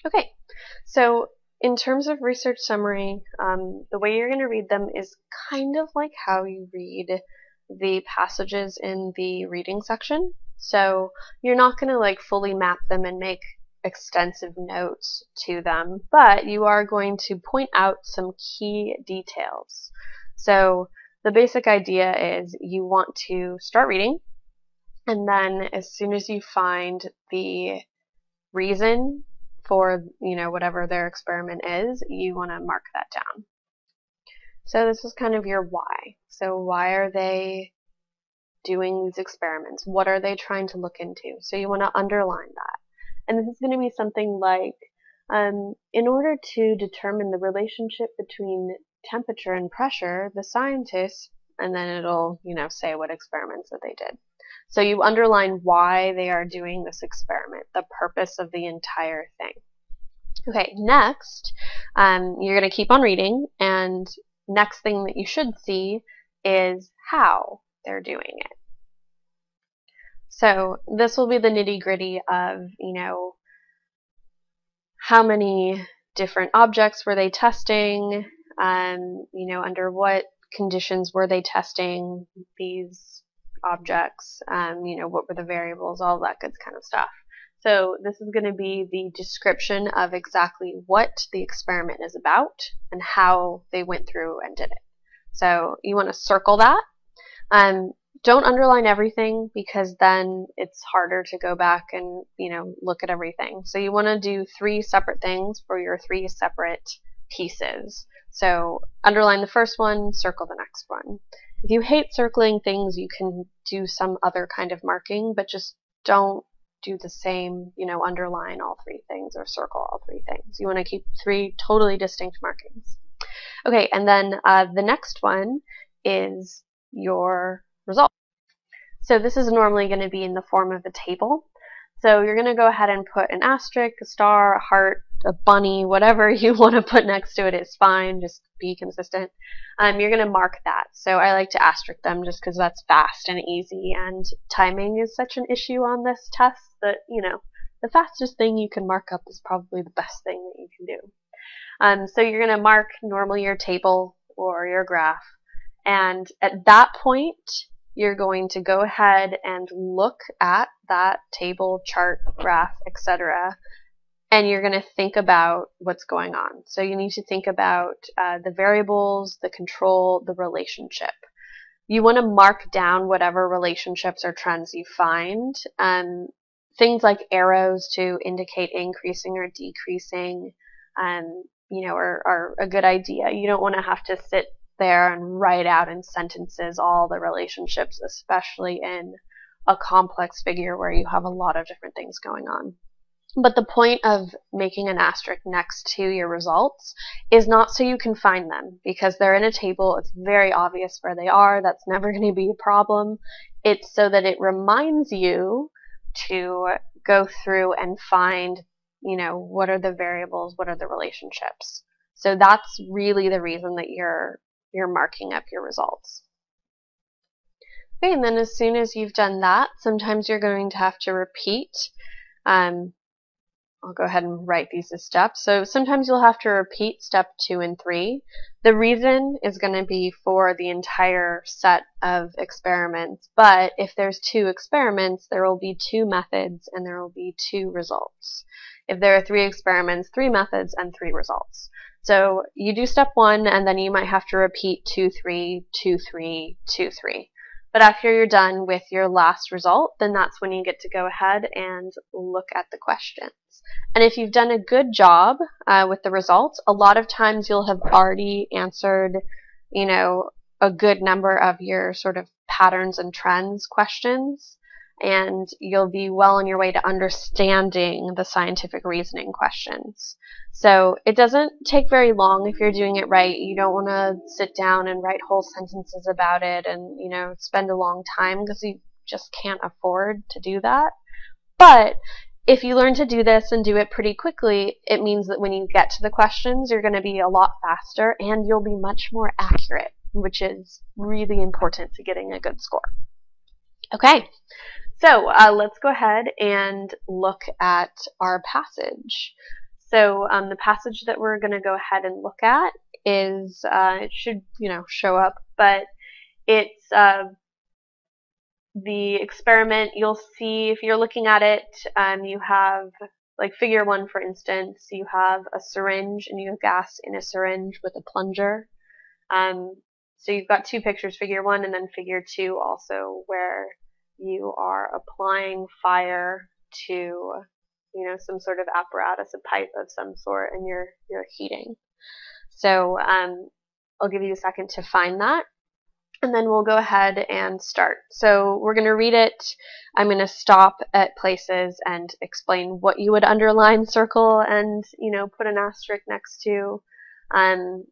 Okay, so in terms of research summary, the way you're going to read them is kind of like how you read the passages in the reading section. So you're not going to like fully map them and make extensive notes to them, but you are going to point out some key details. So the basic idea is you want to start reading, and then as soon as you find the reason for, whatever their experiment is, you want to mark that down. So this is kind of your why. So why are they doing these experiments? What are they trying to look into? So you want to underline that. And this is going to be something like, in order to determine the relationship between temperature and pressure, the scientists, and then it'll, say what experiments that they did. So you underline why they are doing this experiment, the purpose of the entire thing. Okay, next, you're going to keep on reading, and next thing that you should see is how they're doing it. So this will be the nitty-gritty of, how many different objects were they testing, under what conditions were they testing these objects, what were the variables, all that good kind of stuff. So this is going to be the description of exactly what the experiment is about and how they went through and did it. So you want to circle that. Don't underline everything, because then it's harder to go back and, look at everything. So you want to do 3 separate things for your 3 separate pieces. So underline the first one, circle the next one. If you hate circling things, you can do some other kind of marking, but just don't do the same, underline all 3 things or circle all 3 things. You want to keep 3 totally distinct markings. Okay, and then the next one is your result. So this is normally going to be in the form of a table. So you're going to go ahead and put an asterisk, a star, a heart, a bunny, whatever you want to put next to it is fine. Just be consistent. You're going to mark that. So I like to asterisk them just because that's fast and easy, and timing is such an issue on this test that, the fastest thing you can mark up is probably the best thing that you can do. So you're going to mark normally your table or your graph, and at that point you're going to go ahead and look at that table, chart, graph, etc., and you're going to think about what's going on. So you need to think about the variables, the control, the relationship. You want to mark down whatever relationships or trends you find. Things like arrows to indicate increasing or decreasing, are a good idea. You don't want to have to sit there and write out in sentences all the relationships, especially in a complex figure where you have a lot of different things going on. But the point of making an asterisk next to your results is not so you can find them, because they're in a table. It's very obvious where they are. That's never going to be a problem. It's so that it reminds you to go through and find, what are the variables, what are the relationships. So that's really the reason that you're marking up your results. Okay, and then as soon as you've done that, sometimes you're going to have to repeat. I'll go ahead and write these as steps. So sometimes you'll have to repeat step 2 and 3. The reason is going to be for the entire set of experiments, but if there's 2 experiments, there will be 2 methods and there will be 2 results. If there are 3 experiments, 3 methods and 3 results. So you do step 1, and then you might have to repeat 2, 3, 2, 3, 2, 3. But after you're done with your last result, then that's when you get to go ahead and look at the questions. And if you've done a good job with the results, a lot of times you'll have already answered, a good number of your sort of patterns and trends questions, and you'll be well on your way to understanding the scientific reasoning questions. So it doesn't take very long if you're doing it right. You don't want to sit down and write whole sentences about it and, spend a long time, because you just can't afford to do that. But if you learn to do this and do it pretty quickly, it means that when you get to the questions, you're going to be a lot faster and you'll be much more accurate, which is really important to getting a good score. Okay, so let's go ahead and look at our passage. So the passage that we're going to go ahead and look at is, it should, show up, but it's the experiment. You'll see if you're looking at it, you have, like figure 1 for instance, you have a syringe and you have gas in a syringe with a plunger. So you've got 2 pictures, figure 1 and then figure 2 also, where you are applying fire to, some sort of apparatus, a pipe of some sort, and you're heating. So I'll give you a second to find that, and then we'll go ahead and start. So we're going to read it. I'm going to stop at places and explain what you would underline, circle, and put an asterisk next to. And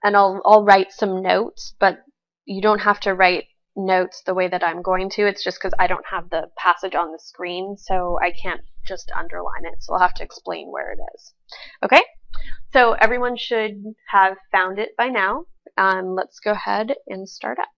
I'll write some notes, but you don't have to write notes the way that I'm going to. It's just because I don't have the passage on the screen, so I can't just underline it. So I'll have to explain where it is. Okay, so everyone should have found it by now. Let's go ahead and start up.